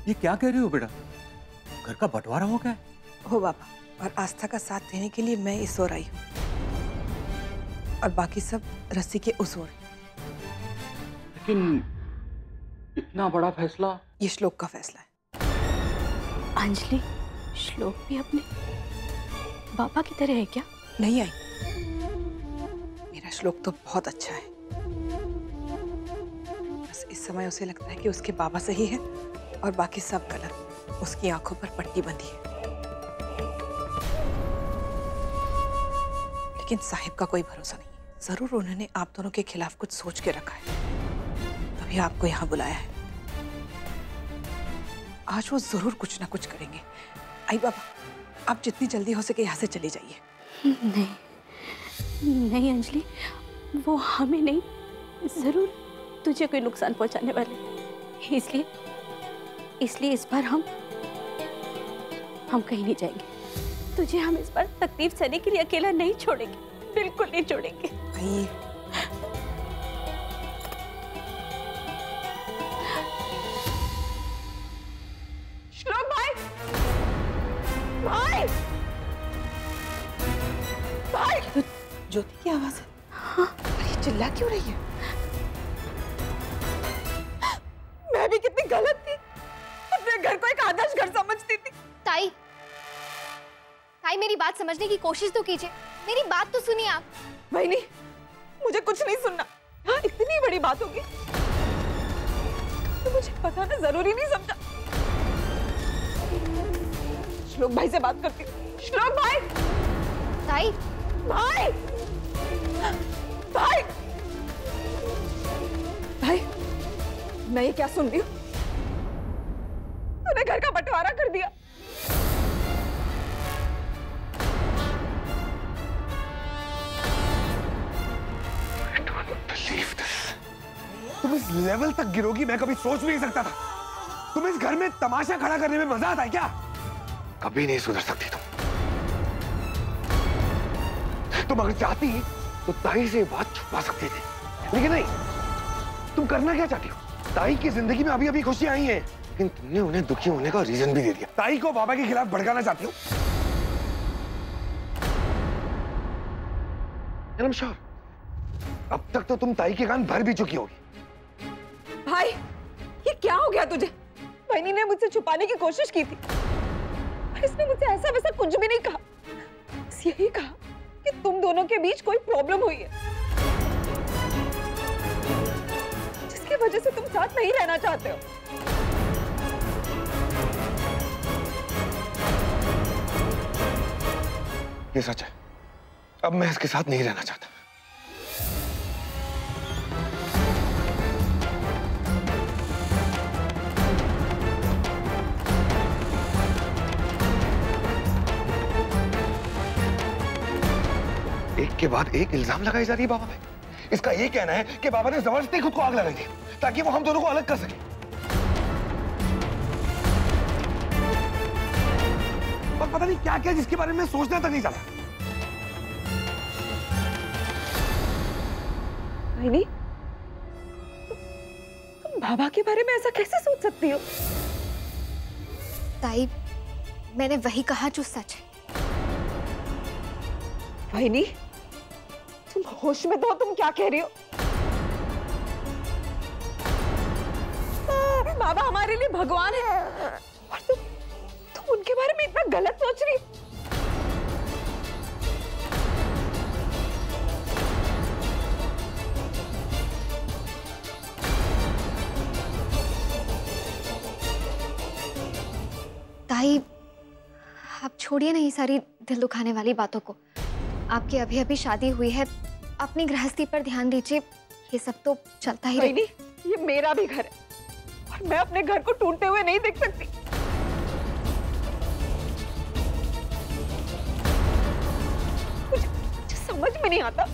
ये क्या कह रही हो बेटा? घर का बंटवारा हो गया है? हो बाबा, और आस्था का साथ देने के लिए मैं इस ओर आई हूँ और बाकी सब रस्सी के उस ओर। लेकिन इतना बड़ा फैसला? ये श्लोक का फैसला है। अंजलि, श्लोक भी अपने पापा की तरह है क्या? नहीं आई, मेरा श्लोक तो बहुत अच्छा है। बस इस समय उसे लगता है कि उसके बाबा सही है और बाकी सब गलत। उसकी आंखों पर पट्टी बंधी है। लेकिन साहिब का कोई भरोसा नहीं। जरूर उन्होंने आप दोनों के खिलाफ कुछ सोच के रखा है, तभी आपको यहाँ बुलाया है। आज वो जरूर कुछ ना कुछ करेंगे। आई बाबा, आप जितनी जल्दी हो सके यहाँ से चली जाइए। नहीं अंजलि, वो हमें नहीं, जरूर तुझे कोई नुकसान पहुंचाने वाले। इसलिए इस बार हम कहीं नहीं जाएंगे। तुझे हम इस बार तकलीफ सहने के लिए अकेला नहीं छोड़ेंगे, बिल्कुल नहीं छोड़ेंगे। आइए। श्लोक भाई, भाई, भाई। तो ज्योति की आवाज है। हाँ, अरे चिल्ला क्यों रही है? मैं भी कितनी गलत थी, अपने घर को एक आदर्श घर समझती थी। ताई, मेरी बात समझने की कोशिश तो कीजिए। मेरी बात तो सुनिए आप। भाई नहीं, मुझे कुछ नहीं सुनना। हाँ, इतनी बड़ी बात होगी तो मुझे बताना जरूरी नहीं समझा। श्लोक भाई से बात करती हूँ। श्लोक भाई। ताई, भाई, भाई, भाई, मैं ये क्या सुन रही हूँ? तूने घर का बंटवारा कर दिया। तुम इस लेवल तक गिरोगी मैं कभी सोच भी नहीं सकता था। तुम इस घर में तमाशा खड़ा करने में मजा आता है क्या? कभी नहीं सुधर सकती तुम अगर चाहती तो ताई से बात छुपा सकती थी, लेकिन नहीं। तुम करना क्या चाहती हो? ताई की जिंदगी में अभी अभी खुशियां आई हैं, लेकिन तुमने उन्हें दुखी होने का रीजन भी दे दिया। ताई को बाबा के खिलाफ भड़काना चाहती हो? I'm sure, अब तक तो तुम ताई के कान भर भी चुकी होगी। भाई, ये क्या हो गया तुझे? बहनी ने मुझसे छुपाने की कोशिश की थी, पर इसने मुझसे ऐसा वैसा कुछ भी नहीं कहा। बस यही कहा कि तुम दोनों के बीच कोई प्रॉब्लम हुई है, जिसकी वजह से तुम साथ नहीं रहना चाहते हो। ये सच है, अब मैं इसके साथ नहीं रहना चाहता। एक के बाद एक इल्जाम लगाई जा रही है बाबा पे। इसका ये कहना है कि बाबा ने जबरदस्ती खुद को आग लगाई थी ताकि वो हम दोनों को अलग कर सके। और पता नहीं क्या क्या जिसके बारे में सोचना तक नहीं चाहता। नहीं, तुम बाबा के बारे में ऐसा कैसे सोच सकती हो? ताई, मैंने वही कहा जो सच है। वही, तुम होश में तो? तुम क्या कह रही हो? बाबा हमारे लिए भगवान है और तुम उनके बारे में इतना गलत सोच रही हो। ताई, आप छोड़िए ना ये सारी दिल दुखाने वाली बातों को। आपकी अभी अभी शादी हुई है, अपनी गृहस्थी पर ध्यान दीजिए। ये सब तो चलता ही नहीं, ये मेरा भी घर है और मैं अपने घर को टूटते हुए नहीं देख सकती। मुझे समझ में नहीं आता,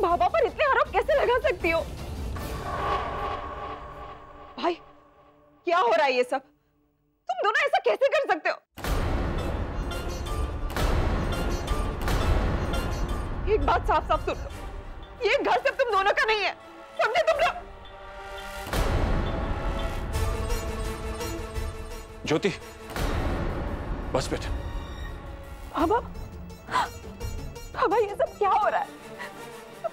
बाबा पर इतने आरोप कैसे लगा सकती हो? भाई, क्या हो रहा है ये सब? तुम दोनों ऐसा कैसे कर सकते हो? एक बात साफ साफ सुन लो, ये घर सिर्फ तुम दोनों का नहीं है, समझे तुम लोग? ज्योति, बस बेटा। बाबा, बाबा ये सब क्या हो रहा है?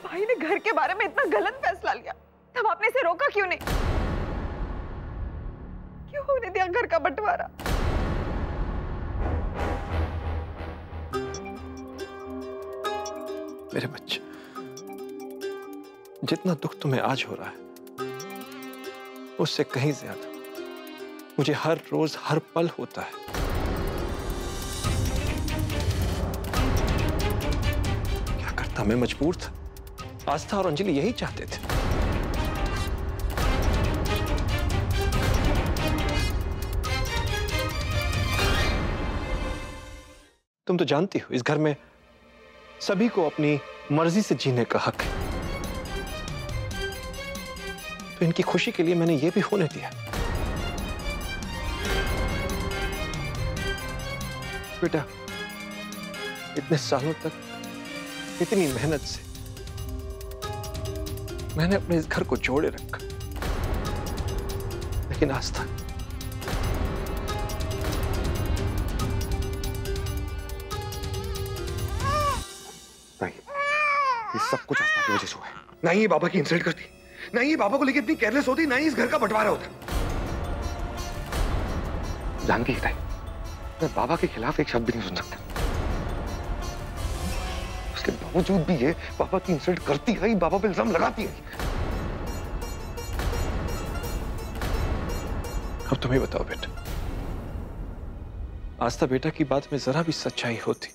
भाई ने घर के बारे में इतना गलत फैसला लिया, तब आपने इसे रोका क्यों नहीं? क्यों होने दिया घर का बंटवारा? मेरे बच्चे, जितना दुख तुम्हें आज हो रहा है उससे कहीं ज्यादा मुझे हर रोज हर पल होता है। क्या करता, मैं मजबूर था। आस्था और अंजलि यही चाहते थे। तुम तो जानती हो इस घर में सभी को अपनी मर्जी से जीने का हक है, तो इनकी खुशी के लिए मैंने ये भी होने दिया। बेटा, इतने सालों तक इतनी मेहनत से मैंने अपने इस घर को जोड़े रखा, लेकिन आज तक नहीं, ये सब कुछ आस्था की वजह से हुआ है। ना ही ये बाबा की इंसल्ट करती, ना ही ये बाबा को लेकर इतनी केयरलेस होती, ना ही इस घर का बंटवारा होता। जानती है ताई, मैं बाबा के खिलाफ एक शब्द भी नहीं सुन सकता। उसके बावजूद भी ये बाबा की इंसल्ट करती है, बाबा पे इल्जाम लगाती है। अब तुम ही बताओ बेटा, आस्था बेटा की बात में जरा भी सच्चाई होती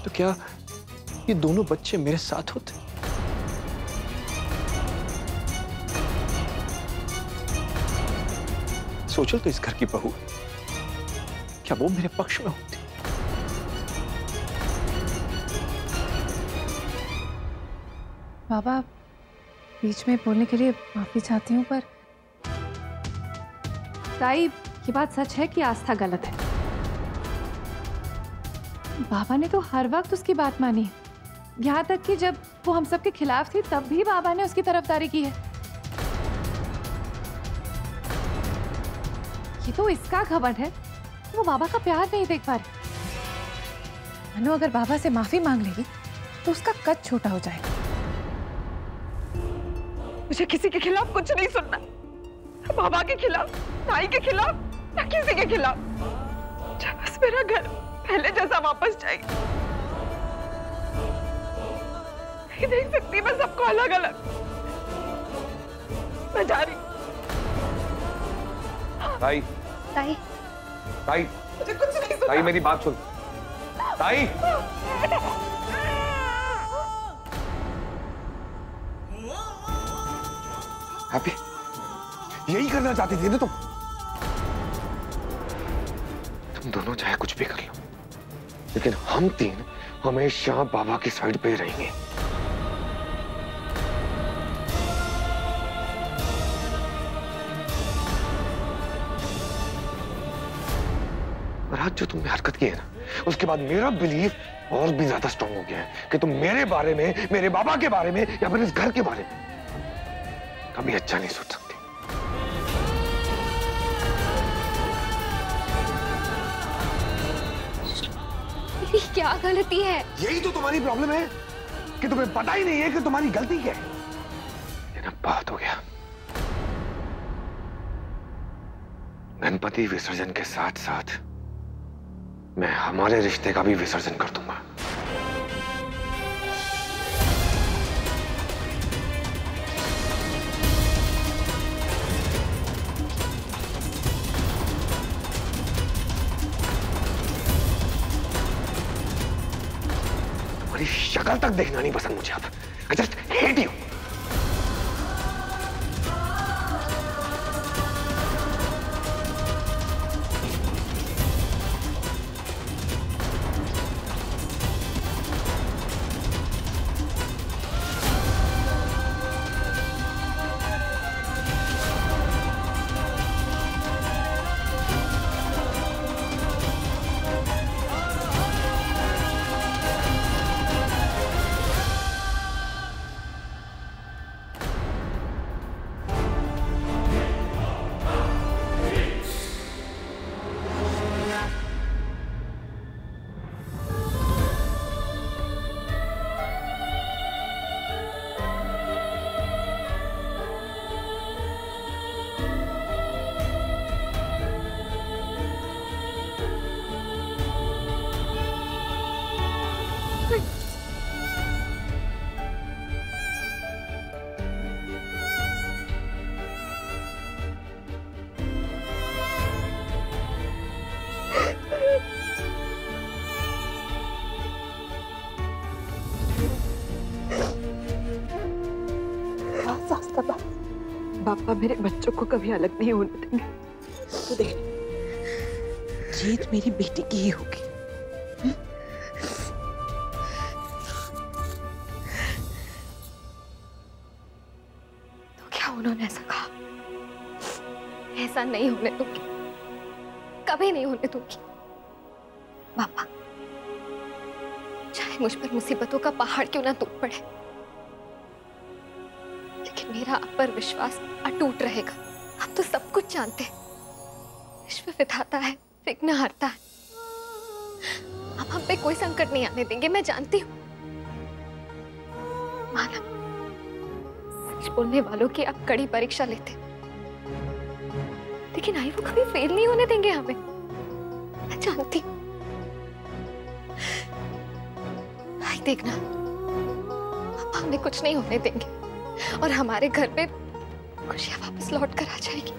तो क्या ये दोनों बच्चे मेरे साथ होते? सोचो तो, इस घर की बहू है, क्या वो मेरे पक्ष में होती? बाबा, बीच में बोलने के लिए माफी चाहती हूँ, पर ताई ये बात सच है कि आस्था गलत है। बाबा ने तो हर वक्त उसकी बात मानी, यहाँ तक कि जब वो हम सब के खिलाफ थी तब भी बाबा ने उसकी तरफदारी की है। ये तो इसका घमंड है, वो बाबा का प्यार नहीं देख पा रही। मानो अगर बाबा से माफी मांग लेगी तो उसका कद छोटा हो जाएगा। मुझे किसी के खिलाफ कुछ नहीं सुनना, बाबा के खिलाफ, ताई के खिलाफ, ना किसी के खिलाफ। जब बस मेरा घर पहले जैसा वापस जाएगा। नहीं देख सकती मैं सबको अलग अलग। मैं जा रही। ताई, ताई, ताई, मुझे कुछ नहीं सुनना। ताई मेरी बात सुन। ताई, हैप्पी, यही करना चाहती थी ना तुम? तुम दोनों चाहे कुछ भी कर लो, लेकिन हम तीन हमेशा बाबा की साइड पे रहेंगे। और आज जो तुमने हरकत की है ना, उसके बाद मेरा बिलीफ और भी ज्यादा स्ट्रांग हो गया है कि तुम मेरे बारे में, मेरे बाबा के बारे में या फिर इस घर के बारे में कभी अच्छा नहीं सोच सकती। मेरी क्या गलती है? यही तो तुम्हारी प्रॉब्लम है कि तुम्हें पता ही नहीं है कि तुम्हारी गलती क्या है। लेकिन अब बात हो गया। गणपति विसर्जन के साथ साथ मैं हमारे रिश्ते का भी विसर्जन कर दूंगा। तुम्हारी शक्ल तक देखना नहीं पसंद मुझे अब। I just hate you. पापा मेरे बच्चों को कभी अलग नहीं होने देंगे। तो देख, जीत मेरी बेटी की ही होगी। तो क्या उन्होंने ऐसा कहा? ऐसा नहीं होने दूंगी, कभी नहीं होने दूंगी। पापा, चाहे मुझ पर मुसीबतों का पहाड़ क्यों ना टूट पड़े, लेकिन मेरा आप पर विश्वास अटूट रहेगा। हम तो सब कुछ जानते हैं, विश्व विधाता है, विघ्न हारता है। हम पे कोई संकट नहीं आने देंगे, मैं जानती हूँ। माना, सच बोलने वालों की आप कड़ी परीक्षा लेते, लेकिन आई वो कभी फेल नहीं होने देंगे हमें, मैं जानती हूँ। आई देखना, पापा हमें कुछ नहीं होने देंगे और हमारे घर पे खुशियां वापस लौट कर आ जाएगी।